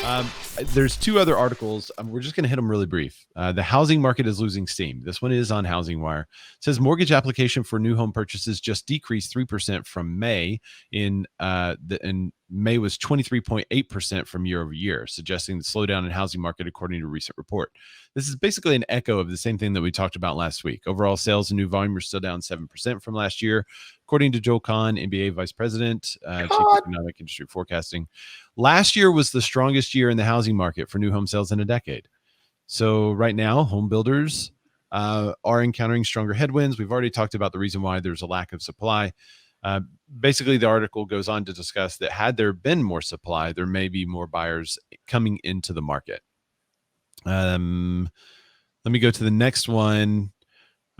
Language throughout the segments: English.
Um, there's two other articles. We're just going to hit them really brief. The housing market is losing steam. This one is on Housing Wire. It says mortgage application for new home purchases just decreased 3% from May. In May was 23.8% from year over year, suggesting the slowdown in housing market, according to a recent report. This is basically an echo of the same thing that we talked about last week. Overall sales and new volume are still down 7% from last year, according to Joel Kahn, NBA Vice President, Chief Economic Industry Forecasting. Last year was the strongest year in the housing market for new home sales in a decade. So right now, home builders are encountering stronger headwinds. We've already talked about the reason why there's a lack of supply. Basically, the article goes on to discuss that had there been more supply, there may be more buyers coming into the market. Let me go to the next one.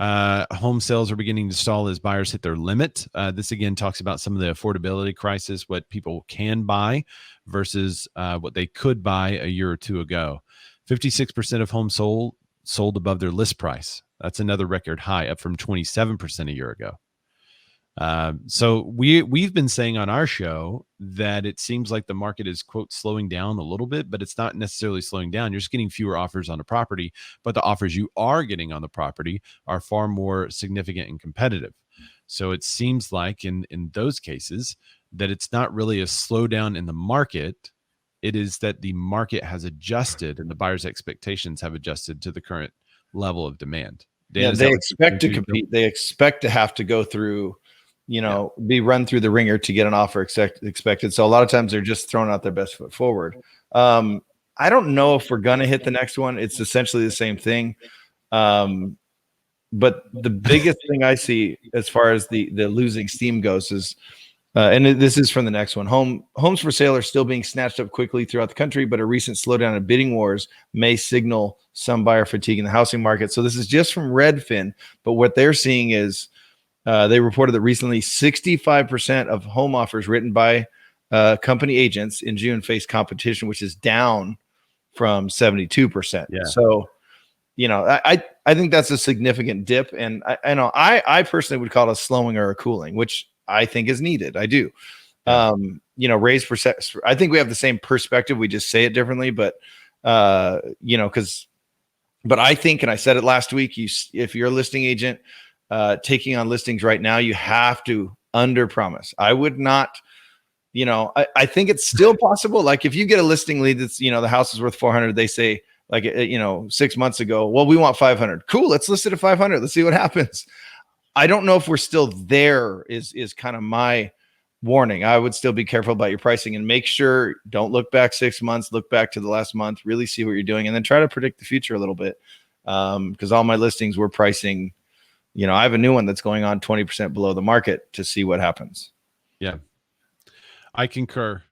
Home sales are beginning to stall as buyers hit their limit. This again talks about some of the affordability crisis, what people can buy versus what they could buy a year or two ago. 56% of homes sold above their list price. That's another record high, up from 27% a year ago. So we've been saying on our show that it seems like the market is, quote, slowing down a little bit, but it's not necessarily slowing down. You're just getting fewer offers on a property, but the offers you are getting on the property are far more significant and competitive. So it seems like in those cases that it's not really a slowdown in the market. It is that the market has adjusted and the buyer's expectations have adjusted to the current level of demand. Dan, they expect to compete. They expect to have to go through, be run through the ringer to get an offer expected. So a lot of times they're just throwing out their best foot forward. I don't know if we're going to hit the next one. It's essentially the same thing. But the biggest thing I see as far as the losing steam goes is, and this is from the next one, homes for sale are still being snatched up quickly throughout the country, but a recent slowdown in bidding wars may signal some buyer fatigue in the housing market. So this is just from Redfin, but what they're seeing is they reported that recently 65% of home offers written by company agents in June faced competition, which is down from 72%. Yeah. So, I think that's a significant dip. And I personally would call it a slowing or a cooling, which I think is needed. I do. Yeah. Raise percent. I think we have the same perspective. We just say it differently, but but I think, and I said it last week, if you're a listing agent taking on listings right now, you have to under promise. I would not, I think it's still possible. Like if you get a listing lead that's, the house is worth 400, they say like, 6 months ago, well, we want 500. Cool. Let's list it at 500. Let's see what happens. I don't know if we're still there is kind of my warning. I would still be careful about your pricing and make sure don't look back 6 months, look back to the last month, really see what you're doing, and then try to predict the future a little bit. Because all my listings we're pricing, I have a new one that's going on 20% below the market to see what happens. Yeah, I concur.